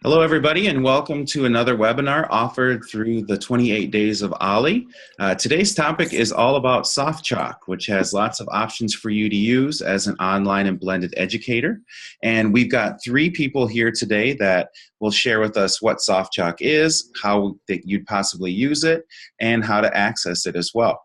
Hello, everybody, and welcome to another webinar offered through the 28 Days of OLLIE. Today's topic is all about Softchalk, which has lots of options for you to use as an online and blended educator. And we've got three people here today that will share with us what Softchalk is, how that you'd possibly use it, and how to access it as well.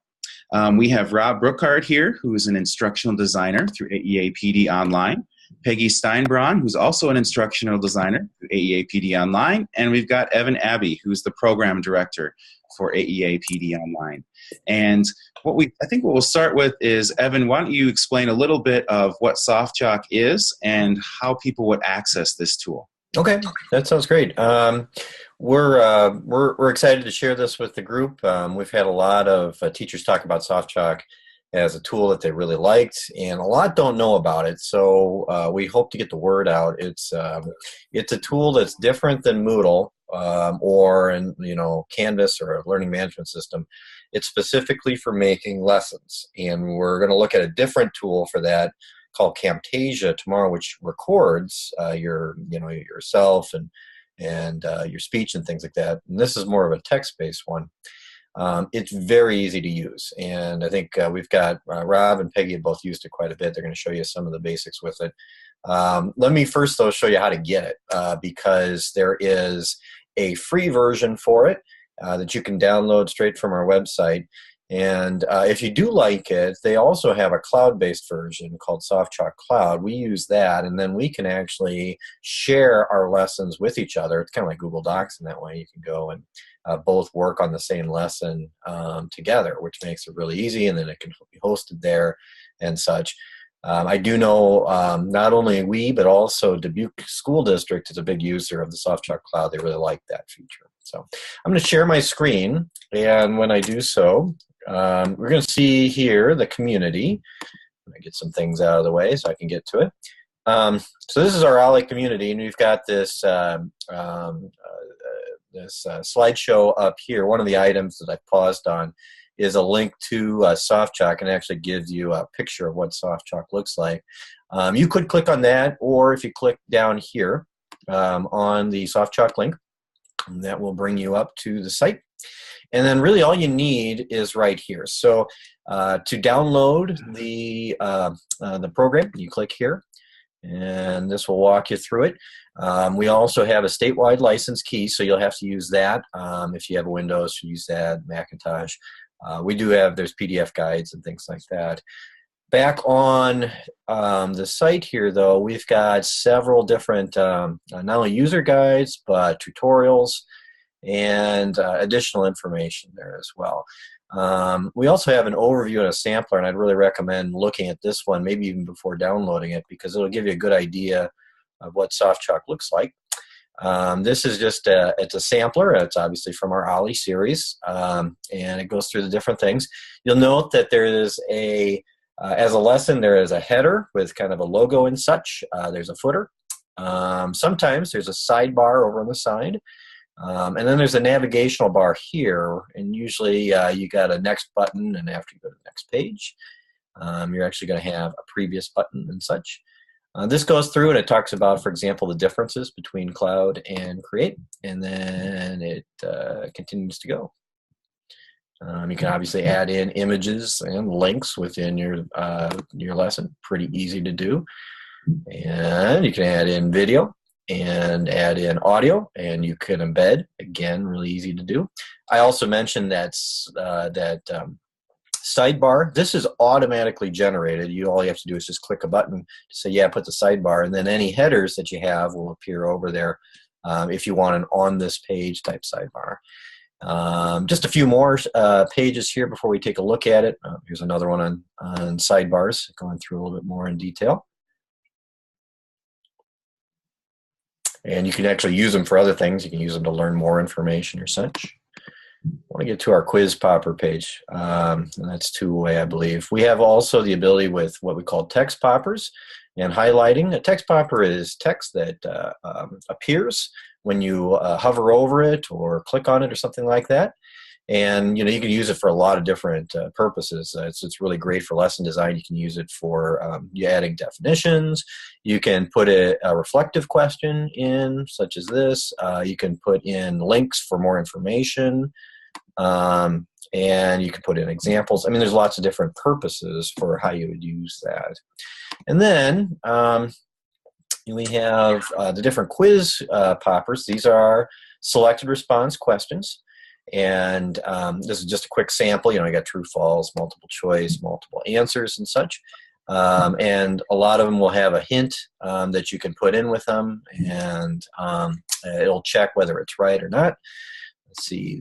We have Rob Brookhart here, who is an instructional designer through AEA PD Online. Peggy Steinbraun, who's also an instructional designer through AEA PD Online, and we've got Evan Abbey, who's the program director for AEA PD Online. And I think what we'll start with is, Evan, why don't you explain a little bit of what Softchalk is and how people would access this tool? Okay, that sounds great. We're excited to share this with the group. We've had a lot of teachers talk about Softchalk as a tool that they really liked, and a lot don't know about it. So we hope to get the word out. It's a tool that's different than Moodle or Canvas or a learning management system. It's specifically for making lessons, and we're going to look at a different tool for that called Camtasia tomorrow, which records yourself and your speech and things like that. And this is more of a text-based one. It's very easy to use, and I think we've got Rob and Peggy have both used it quite a bit. They're going to show you some of the basics with it. Let me first, though, show you how to get it, because there is a free version for it that you can download straight from our website. And if you do like it, they also have a cloud-based version called Softchalk Cloud. We use that, and then we can actually share our lessons with each other. It's kind of like Google Docs in that way. You can go and both work on the same lesson together, which makes it really easy, and then it can be hosted there and such. I do know not only we, but also Dubuque School District is a big user of the Softchalk Cloud. They really like that feature. So I'm going to share my screen, and when I do so, we're going to see here the community. I'm going to get some things out of the way so I can get to it. So this is our OLLIE community, and we've got this slideshow up here. One of the items that I paused on is a link to Softchalk, and actually gives you a picture of what Softchalk looks like. You could click on that, or if you click down here on the Softchalk link, that will bring you up to the site. And then really all you need is right here. So to download the program, you click here, and this will walk you through it. We also have a statewide license key, so you'll have to use that. If you have a Windows, use that, Macintosh. We do have, there's PDF guides and things like that. Back on the site here, though, we've got several different, not only user guides, but tutorials and additional information there as well. We also have an overview and a sampler, and I'd really recommend looking at this one, maybe even before downloading it, because it'll give you a good idea of what Softchalk looks like. This is just it's a sampler. It's obviously from our OLLIE series, and it goes through the different things. You'll note that there is as a lesson, there is a header with kind of a logo and such. There's a footer. Sometimes there's a sidebar over on the side. And then there's a navigational bar here, and usually you got a next button, and after you go to the next page, you're actually going to have a previous button and such. This goes through and it talks about, for example, the differences between Cloud and Create, and then it continues to go. You can obviously add in images and links within your lesson. Pretty easy to do. And you can add in video and add in audio, and you can embed. Again, really easy to do. I also mentioned that sidebar. This is automatically generated. All you have to do is just click a button to say, yeah, put the sidebar, and then any headers that you have will appear over there if you want an on this page type sidebar. Just a few more pages here before we take a look at it. Here's another one on sidebars, going through a little bit more in detail. And you can actually use them for other things. You can use them to learn more information or such. I want to get to our quiz popper page, and that's two-way, I believe. We have also the ability with what we call text poppers and highlighting. A text popper is text that appears when you hover over it or click on it or something like that. And you can use it for a lot of different purposes. It's really great for lesson design. You can use it for you adding definitions. You can put a reflective question in, such as this. You can put in links for more information, and you can put in examples. I mean, there's lots of different purposes for how you would use that. And then we have the different quiz poppers. These are selected response questions. And this is just a quick sample. I got true, false, multiple choice, multiple answers, and such. And a lot of them will have a hint that you can put in with them, and it'll check whether it's right or not. Let's see,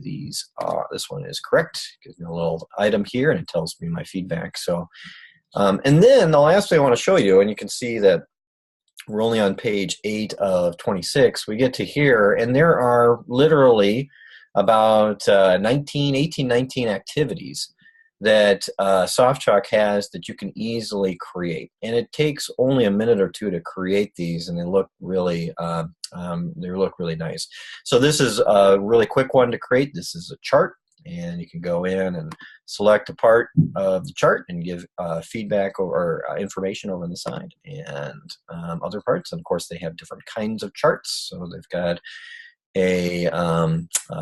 this one is correct. Gives me a little item here, and it tells me my feedback. So, and then the last thing I want to show you, and you can see that we're only on page 8 of 26. We get to here, and there are literally about 19 activities that Softchalk has that you can easily create, and it takes only a minute or two to create these, and they look really nice. So this is a really quick one to create. This is a chart, and you can go in and select a part of the chart and give feedback or information over on the side, and other parts. And of course, they have different kinds of charts. So they've got a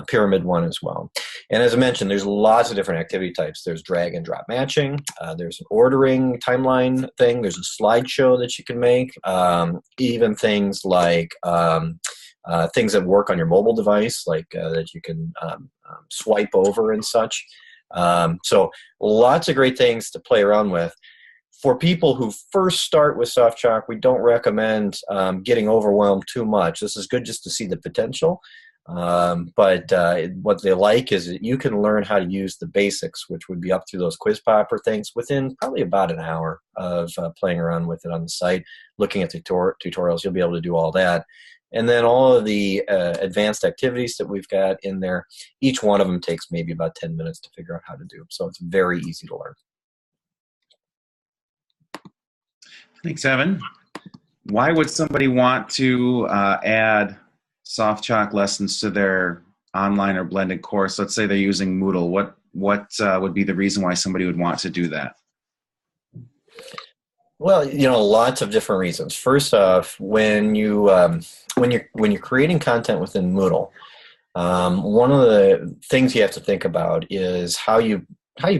pyramid one as well. And as I mentioned, there's lots of different activity types. There's drag and drop matching. There's an ordering timeline thing. There's a slideshow that you can make. Even things like things that work on your mobile device, like that you can swipe over and such. So lots of great things to play around with. For people who first start with Softchalk, we don't recommend getting overwhelmed too much. This is good just to see the potential. But what they like is that you can learn how to use the basics, which would be up through those quiz popper things, within probably about an hour of playing around with it on the site, looking at the tutorials. You'll be able to do all that. And then all of the advanced activities that we've got in there, each one of them takes maybe about 10 minutes to figure out how to do. So it's very easy to learn. Thanks, Evan. Why would somebody want to add Softchalk lessons to their online or blended course? Let's say they're using Moodle. What would be the reason why somebody would want to do that? Well, lots of different reasons. First off, when you're creating content within Moodle, one of the things you have to think about is how you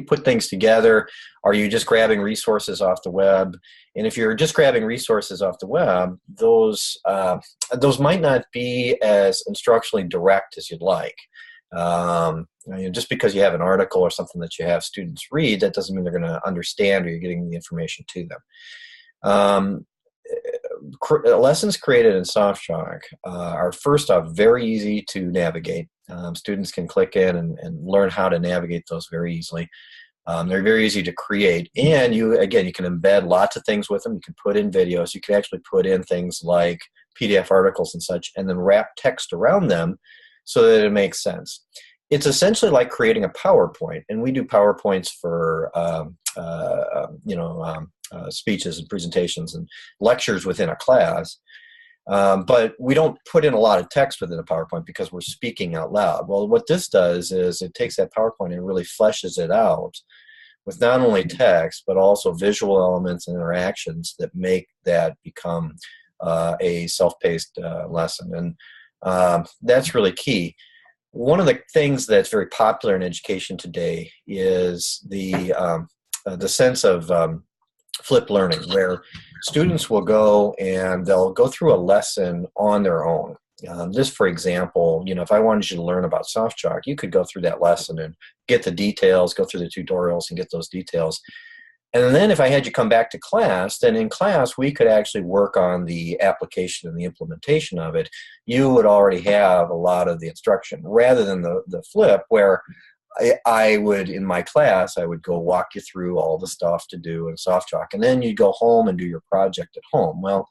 put things together. Are you just grabbing resources off the web? And if you're just grabbing resources off the web, those might not be as instructionally direct as you'd like. Just because you have an article or something that you have students read, that doesn't mean they're going to understand or you're getting the information to them. Lessons created in Softchalk are first off very easy to navigate. Students can click in and learn how to navigate those very easily. They're very easy to create, and you can embed lots of things with them. You can put in videos. You can actually put in things like PDF articles and such, and then wrap text around them so that it makes sense. It's essentially like creating a PowerPoint, and we do PowerPoints for speeches and presentations and lectures within a class. But we don't put in a lot of text within a PowerPoint because we're speaking out loud. Well, what this does is it takes that PowerPoint and really fleshes it out with not only text, but also visual elements and interactions that make that become a self-paced lesson. And that's really key. One of the things that's very popular in education today is the sense of flipped learning, where students will go and they'll go through a lesson on their own. Just for example, if I wanted you to learn about Softchalk, you could go through that lesson and get the details, go through the tutorials and get those details. And then if I had you come back to class, then in class we could actually work on the application and the implementation of it. You would already have a lot of the instruction, rather than the flip where I would, in my class, I would go walk you through all the stuff to do in Softchalk, and then you'd go home and do your project at home. Well,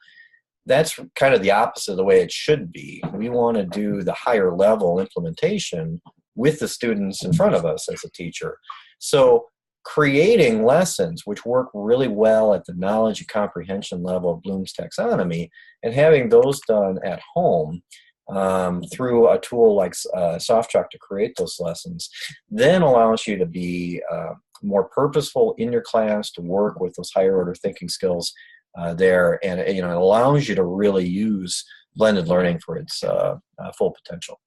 that's kind of the opposite of the way it should be. We want to do the higher level implementation with the students in front of us as a teacher. So creating lessons which work really well at the knowledge and comprehension level of Bloom's taxonomy and having those done at home through a tool like Softchalk to create those lessons, then allows you to be more purposeful in your class, to work with those higher order thinking skills there, and it allows you to really use blended learning for its full potential.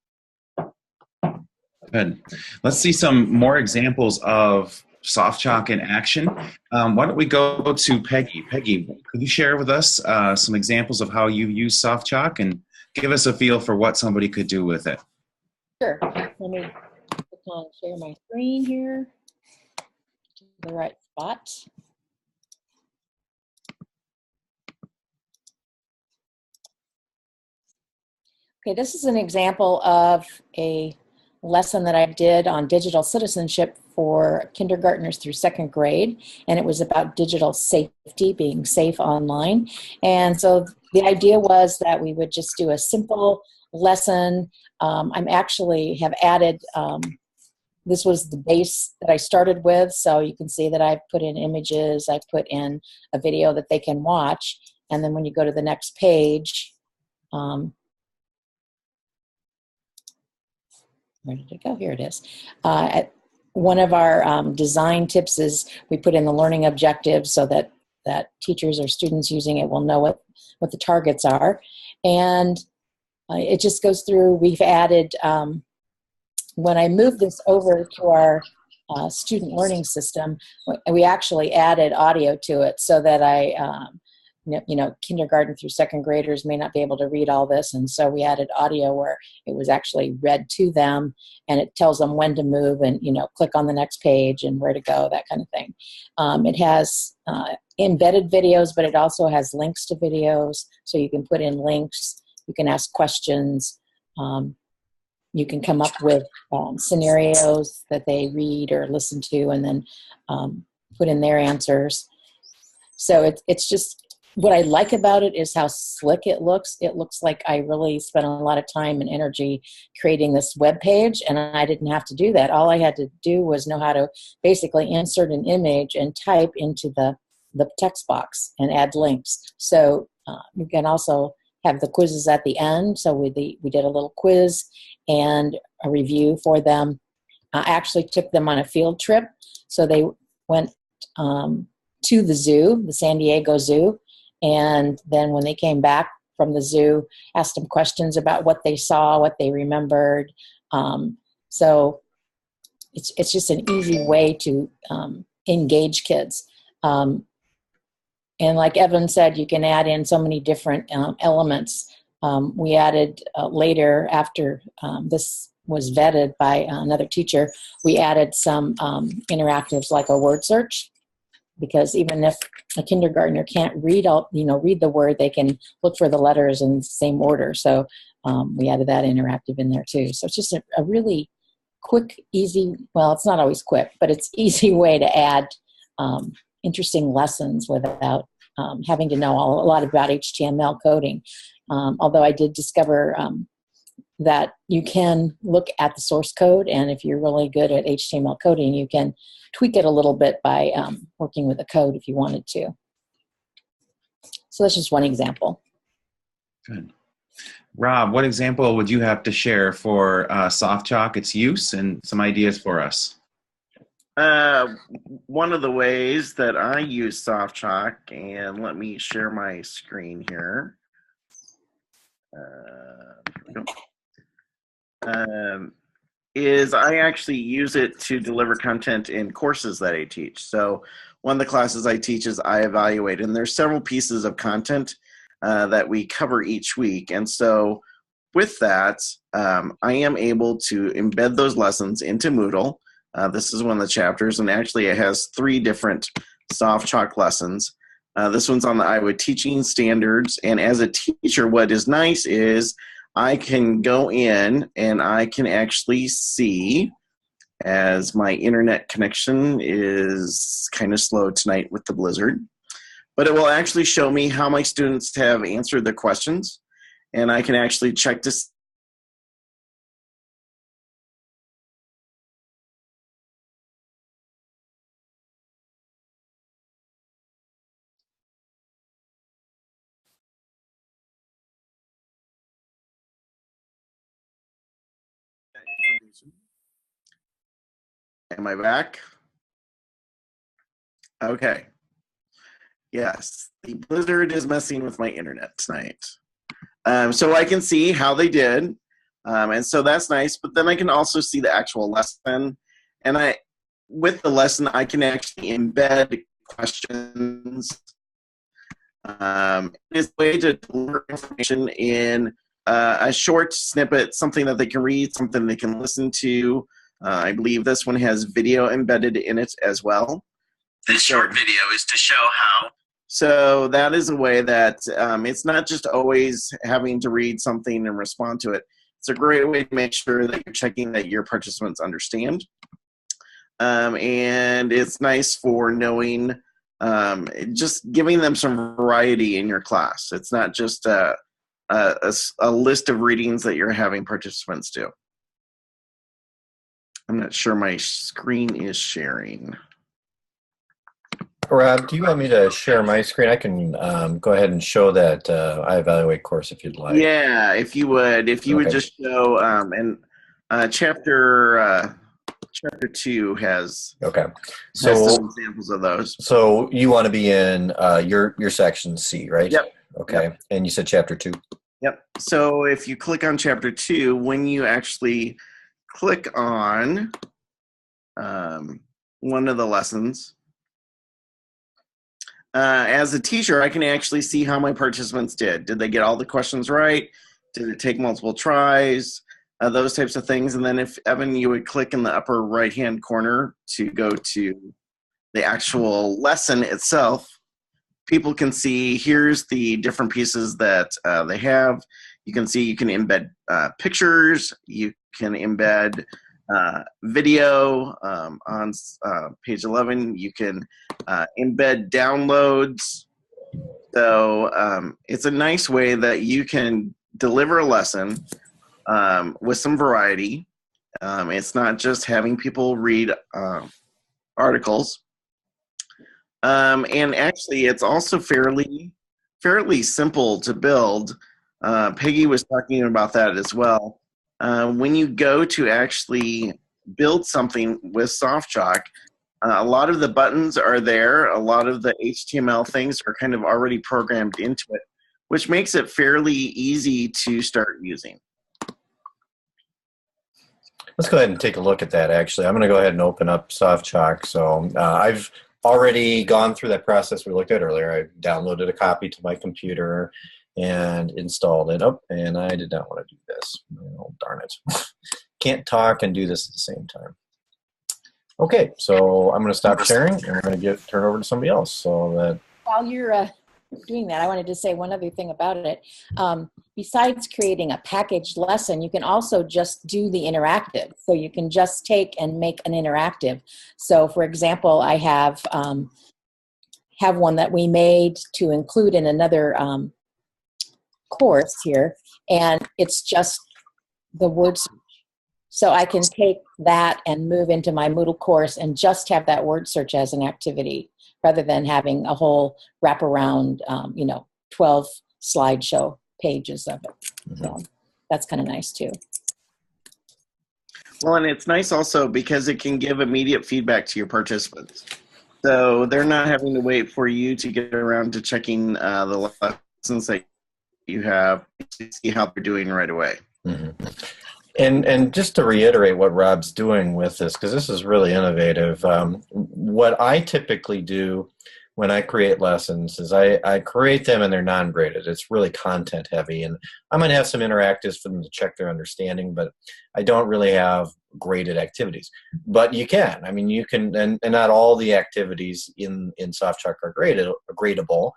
Good. Let's see some more examples of Softchalk in action. Why don't we go to Peggy? Peggy, could you share with us some examples of how you use Softchalk and give us a feel for what somebody could do with it? Sure. Let me click on share my screen here to the right spot. Okay, this is an example of a lesson that I did on digital citizenship for kindergartners through second grade, and it was about digital safety, being safe online. And so the idea was that we would just do a simple lesson. I'm actually have added, this was the base that I started with, so you can see that I've put in images, I've put in a video that they can watch, and then when you go to the next page, where did it go? Here it is. One of our design tips is we put in the learning objectives so that teachers or students using it will know what the targets are. And it just goes through. We've added, when I moved this over to our student learning system, we actually added audio to it so that kindergarten through second graders may not be able to read all this, and so we added audio where it was actually read to them, and it tells them when to move and click on the next page and where to go, that kind of thing. It has embedded videos, but it also has links to videos, so you can put in links, you can ask questions, you can come up with scenarios that they read or listen to, and then put in their answers. So it's just, what I like about it is how slick it looks. It looks like I really spent a lot of time and energy creating this web page, and I didn't have to do that. All I had to do was know how to basically insert an image and type into the text box and add links. So you can also have the quizzes at the end. So we did a little quiz and a review for them. I actually took them on a field trip. So they went to the zoo, the San Diego Zoo. And then when they came back from the zoo, asked them questions about what they saw, what they remembered. So it's just an easy way to engage kids. And like Evan said, you can add in so many different elements. We added later, after this was vetted by another teacher, we added some interactives like a word search. Because even if a kindergartner can't read the word, they can look for the letters in the same order. So we added that interactive in there too. So it's just a really quick, easy, well, it's not always quick, but it's easy way to add interesting lessons without having to know a lot about HTML coding. Although I did discover that you can look at the source code, and if you're really good at HTML coding, you can tweak it a little bit by working with the code if you wanted to. So that's just one example. Good. Rob, what example would you have to share for Softchalk, its use, and some ideas for us? One of the ways that I use Softchalk, and let me share my screen here. Is I actually use it to deliver content in courses that I teach. So one of the classes I teach is I Evaluate, and there's several pieces of content that we cover each week. And so with that, I am able to embed those lessons into Moodle. This is one of the chapters, and actually it has 3 different Softchalk lessons. This one's on the Iowa teaching standards, and as a teacher, what is nice is I can go in and I can actually see, as my internet connection is kind of slow tonight with the blizzard, but it will actually show me how my students have answered the questions, and I can actually check to Am I back? Okay. Yes, the blizzard is messing with my internet tonight. So I can see how they did, and so that's nice. But then I can also see the actual lesson, and with the lesson, I can actually embed questions. It's a way to deliver information in a short snippet, something that they can read, something they can listen to. I believe this one has video embedded in it as well. This short video is to show how. So that is a way that it's not just always having to read something and respond to it. It's a great way to make sure that you're checking that your participants understand. And it's nice for knowing, just giving them some variety in your class. It's not just a list of readings that you're having participants do. I'm not sure my screen is sharing. Rob, do you want me to share my screen? I can go ahead and show that I evaluate course if you'd like. Yeah, if you would just show chapter 2 has some examples of those. So you want to be in your section C, right? Yep. Okay. Yep. And you said chapter 2. Yep. So if you click on chapter 2, when you actually click on one of the lessons. As a teacher, I can actually see how my participants did. Did they get all the questions right? Did it take multiple tries? Those types of things. And then if, Evan, you would click in the upper right-hand corner to go to the actual lesson itself, people can see here's the different pieces that they have. You can see you can embed pictures. You can embed video on page 11. You can embed downloads. So it's a nice way that you can deliver a lesson with some variety. It's not just having people read articles. And actually, it's also fairly simple to build. Peggy was talking about that as well. When you go to actually build something with Softchalk, a lot of the buttons are there. A lot of the HTML things are kind of already programmed into it, which makes it fairly easy to start using. Let's go ahead and take a look at that, actually. I'm going to go ahead and open up Softchalk. So I've already gone through that process we looked at earlier. I downloaded a copy to my computer and installed it. Oh, and I did not want to do this. Oh, darn it. Can't talk and do this at the same time. Okay, so I'm going to stop sharing, and I'm going to turn over to somebody else. So that while you're doing that, I wanted to say one other thing about it. Besides creating a packaged lesson, you can also just do the interactive. So you can just take and make an interactive. So for example, I have one that we made to include in another course here, and it's just the word search. So I can take that and move into my Moodle course and just have that word search as an activity rather than having a whole wraparound, 12 slideshow pages of it. So that's kind of nice too. Well, and it's nice also because it can give immediate feedback to your participants. So they're not having to wait for you to get around to checking the lessons that you have to see how they're doing right away. Mm-hmm. And just to reiterate what Rob's doing with this, because this is really innovative, what I typically do when I create lessons is I create them and they're non-graded. It's really content heavy, and I'm going to have some interactives for them to check their understanding, but I don't really have graded activities. But you can. I mean, you can, and not all the activities in Softchalk are gradable,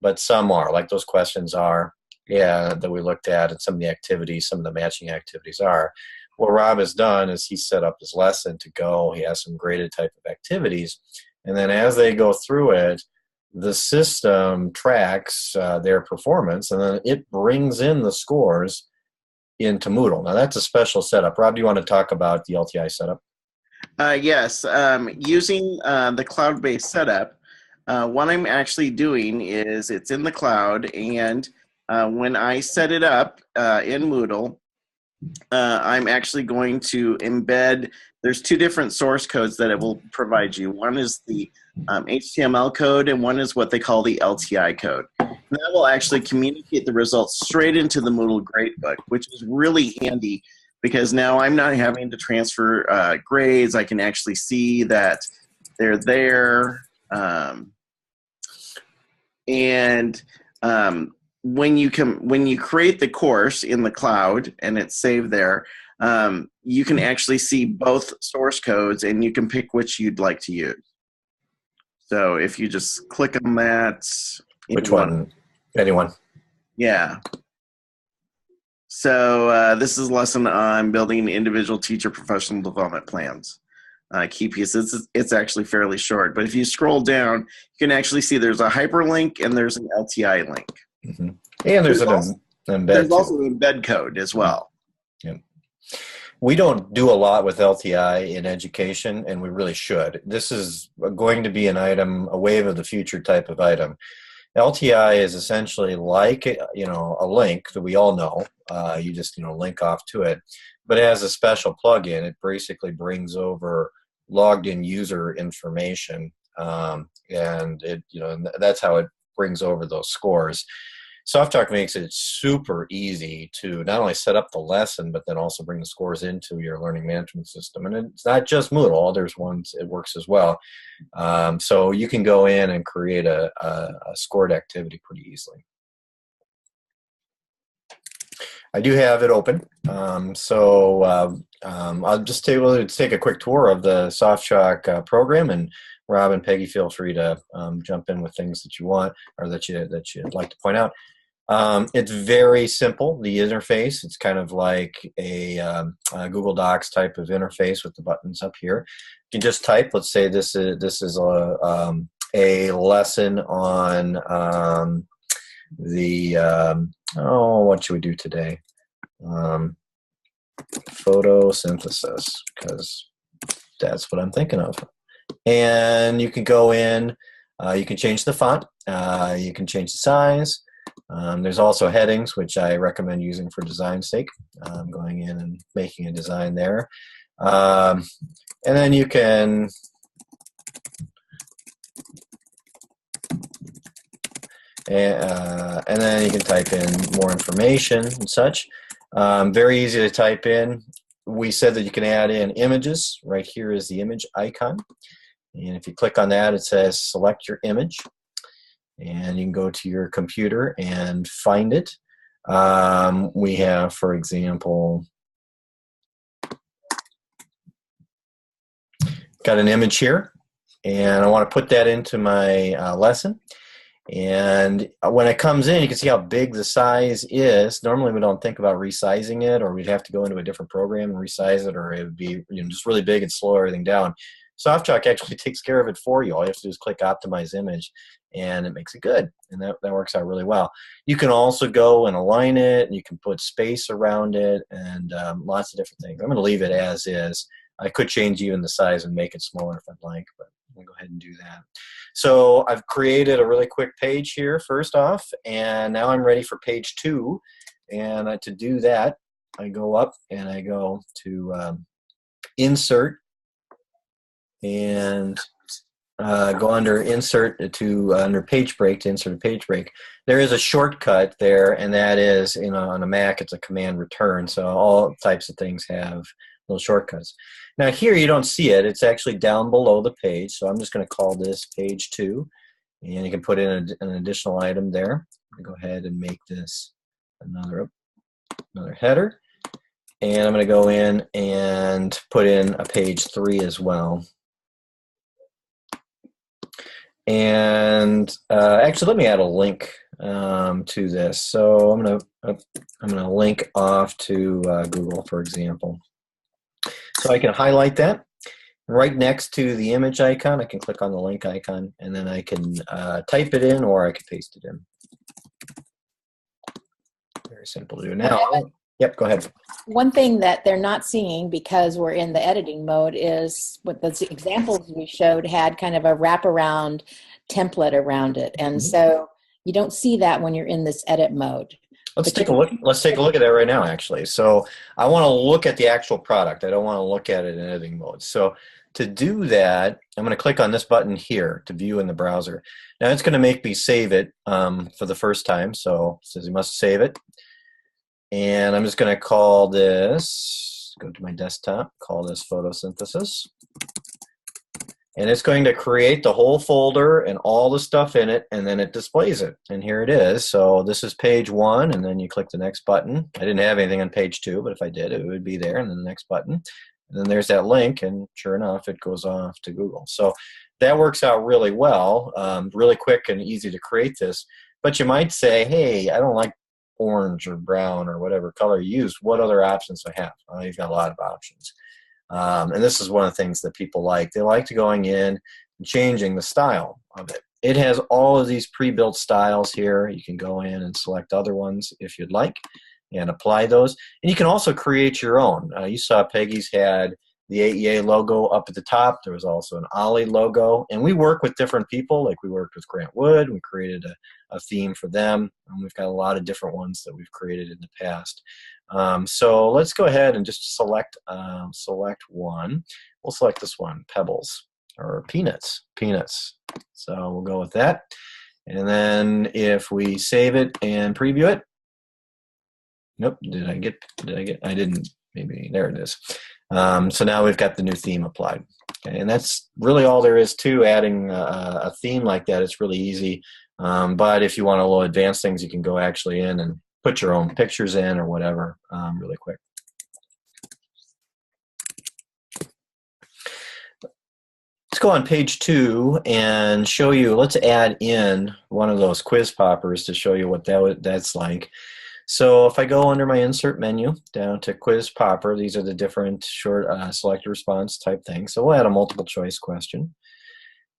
but some are, like those questions are. That we looked at, and some of the activities, some of the matching activities are. What Rob has done is he set up his lesson to go. He has some graded type of activities, and then as they go through it, the system tracks their performance, and then it brings in the scores into Moodle. Now that's a special setup. Rob, do you want to talk about the LTI setup? Yes, using the cloud-based setup, what I'm actually doing is it's in the cloud, and when I set it up in Moodle, I'm actually going to embed, there's two different source codes that it will provide you. One is the HTML code, and one is what they call the LTI code. And that will actually communicate the results straight into the Moodle Gradebook, which is really handy because now I'm not having to transfer grades. I can actually see that they're there. When you create the course in the cloud and it's saved there, you can actually see both source codes and you can pick which you'd like to use. So if you just click on that. Which one? Anyone? Yeah. So this is a lesson on building individual teacher professional development plans. Key pieces. It's actually fairly short, but if you scroll down, you can actually see there's a hyperlink and there's an LTI link. Mm-hmm. And there's an embed. There's also an embed code as well. Yeah. We don't do a lot with LTI in education, and we really should. This is going to be an item, a wave of the future type of item. LTI is essentially like a link that we all know. You just link off to it, but it has a special plugin. It basically brings over logged in user information, and that's how it brings over those scores. Softchalk makes it super easy to not only set up the lesson, but then also bring the scores into your learning management system. And it's not just Moodle. There's ones it works as well. So you can go in and create a scored activity pretty easily. I do have it open. I'll just take a quick tour of the Softchalk program, and Rob and Peggy, feel free to jump in with things that you want or that you'd like to point out. It's very simple. The interface, it's kind of like a Google Docs type of interface with the buttons up here. You can just type. Let's say this is a lesson on what should we do today? Photosynthesis, because that's what I'm thinking of. And you can go in, you can change the font, you can change the size. There's also headings, which I recommend using for design's sake. Going in and making a design there. And then you can and then you can type in more information and such. Very easy to type in. We said that you can add in images. Right here is the image icon. And if you click on that, it says select your image. And you can go to your computer and find it. We have, for example, got an image here. And I want to put that into my lesson. And when it comes in, you can see how big the size is. Normally, we don't think about resizing it, or we'd have to go into a different program and resize it, or it would be just really big and slow everything down. Softchalk actually takes care of it for you. All you have to do is click Optimize Image, and it makes it good. And that works out really well. You can also go and align it, and you can put space around it, and lots of different things. I'm going to leave it as is. I could change even the size and make it smaller if I'd like, but I'm going to go ahead and do that. So I've created a really quick page here first off, and now I'm ready for page 2. And to do that, I go up and I go to Insert, and go under Insert to under Page Break to insert a page break. There is a shortcut there, and that is on a Mac it's a Command Return. So all types of things have little shortcuts. Now here you don't see it. It's actually down below the page. So I'm just going to call this page 2, and you can put in an additional item there. I'm going to go ahead and make this another header, and I'm going to go in and put in a page 3 as well. And actually, let me add a link to this. So I'm gonna link off to Google, for example. So I can highlight that. Right next to the image icon, I can click on the link icon, and then I can type it in, or I can paste it in. Very simple to do. Now, yep, go ahead. One thing that they're not seeing because we're in the editing mode is what the examples we showed had kind of a wraparound template around it. And so you don't see that when you're in this edit mode. Let's take a look. Let's take a look at that right now, actually. So I want to look at the actual product. I don't want to look at it in editing mode. So to do that, I'm going to click on this button here to view in the browser. Now it's going to make me save it for the first time. So it says you must save it. And I'm just going to call this, go to my desktop, call this photosynthesis. And it's going to create the whole folder and all the stuff in it, and then it displays it. And here it is. So this is page 1, and then you click the next button. I didn't have anything on page 2, but if I did, it would be there, and then the next button. And then there's that link, and sure enough, it goes off to Google. So that works out really well, really quick and easy to create this. But you might say, hey, I don't like orange or brown or whatever color you use. What other options do I have? Well, you've got a lot of options. And this is one of the things that people like. They like to going in and changing the style of it. It has all of these pre-built styles here. You can go in and select other ones if you'd like and apply those. And you can also create your own. You saw Peggy's had the AEA logo up at the top. There was also an OLLIE logo. And we work with different people. Like we worked with Grant Wood. We created a theme for them. And we've got a lot of different ones that we've created in the past. So let's go ahead and just select one. We'll select this one, Pebbles, or Peanuts. So we'll go with that. And then if we save it and preview it, nope, I didn't, maybe, there it is. So now we've got the new theme applied. Okay, and that's really all there is to adding a theme like that. It's really easy. But if you want a little advanced things, you can go actually in and put your own pictures in or whatever really quick. Let's go on page 2 and show you, let's add in one of those quiz poppers to show you what that's like. So if I go under my insert menu down to quiz popper, these are the different short select response type things. So we'll add a multiple choice question.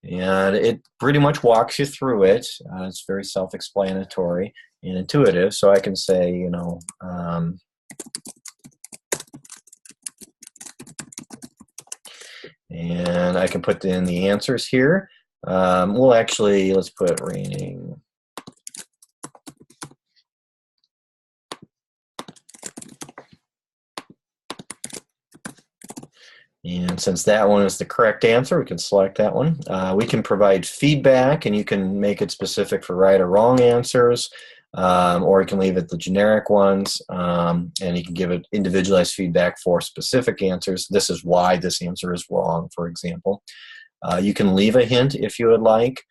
And it pretty much walks you through it. It's very self-explanatory and intuitive. So I can say, you know, and I can put in the answers here. We'll actually, let's put raining. And since that one is the correct answer, we can select that one. We can provide feedback, and you can make it specific for right or wrong answers, or you can leave it the generic ones, and you can give it individualized feedback for specific answers. This is why this answer is wrong, for example. You can leave a hint if you would like.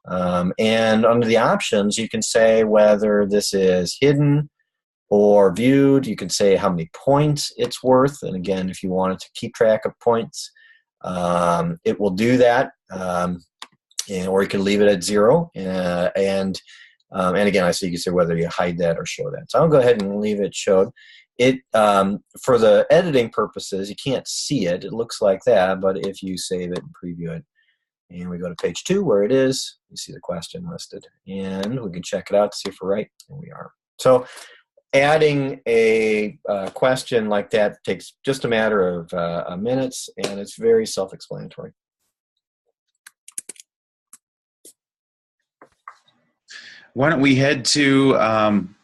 And under the options, you can say whether this is hidden or viewed. You can say how many points it's worth, and again, if you wanted to keep track of points, it will do that, or you can leave it at 0, and again, I see you can say whether you hide that or show that. So I'll go ahead and leave it showed. It for the editing purposes, you can't see it. It looks like that, but if you save it and preview it, and we go to page 2 where it is, you see the question listed, and we can check it out to see if we're right, and we are. So adding a question like that takes just a matter of minutes, and it's very self-explanatory. Why don't we head to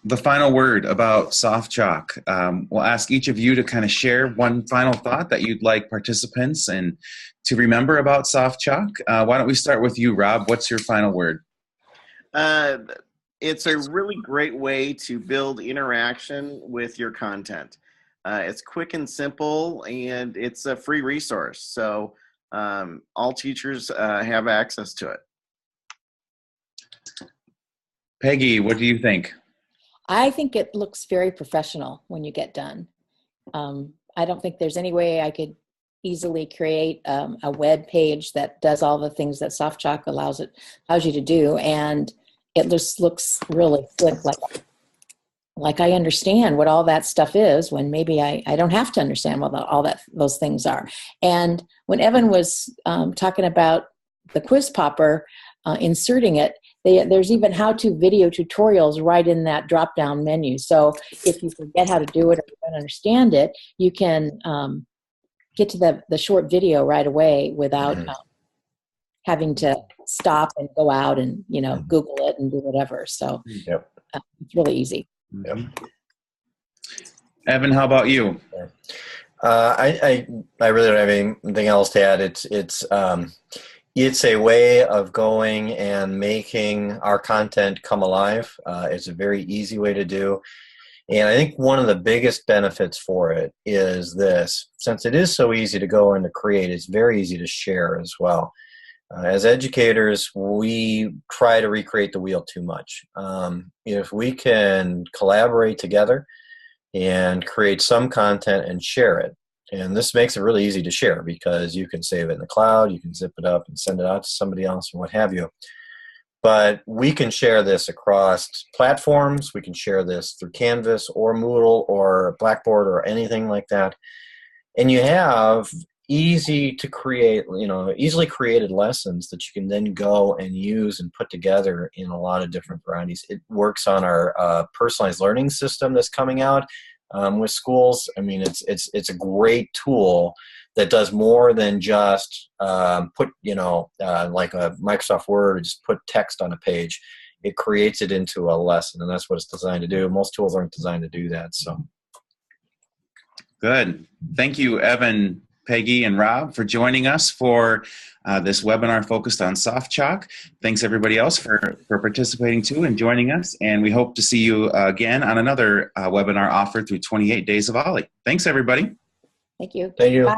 the final word about Softchalk. We'll ask each of you to kind of share one final thought that you'd like participants and to remember about Softchalk. Why don't we start with you, Rob? What's your final word? It's a really great way to build interaction with your content. It's quick and simple, and it's a free resource. So all teachers have access to it. Peggy, what do you think? I think it looks very professional when you get done. I don't think there's any way I could easily create a web page that does all the things that Softchalk allows you to do, and it just looks really slick, like I understand what all that stuff is when maybe I don't have to understand what those things are. And when Evan was talking about the quiz popper, inserting it, there's even how-to video tutorials right in that drop-down menu. So if you forget how to do it or you don't understand it, you can get to the short video right away without having to stop and go out and Google it and do whatever. So it's really easy. Yep. Evan, how about you? I really don't have anything else to add. It's a way of going and making our content come alive. It's a very easy way to do. And I think one of the biggest benefits for it is this. Since it is so easy to go and to create, it's very easy to share as well. As educators, we try to recreate the wheel too much. If we can collaborate together and create some content and share it, and this makes it really easy to share because you can save it in the cloud, you can zip it up and send it out to somebody else and what have you. But we can share this across platforms. We can share this through Canvas or Moodle or Blackboard or anything like that. And you have easily created lessons that you can then go and use and put together in a lot of different varieties. It works on our personalized learning system that's coming out with schools. I mean, it's a great tool that does more than just put, like a Microsoft Word, just put text on a page. It creates it into a lesson, and that's what it's designed to do. Most tools aren't designed to do that. So, good. Thank you, Evan, Peggy, and Rob, for joining us for this webinar focused on Softchalk. Thanks, everybody else, for participating too and joining us. And we hope to see you again on another webinar offered through 28 Days of OLLIE. Thanks, everybody. Thank you. Thank you. Bye.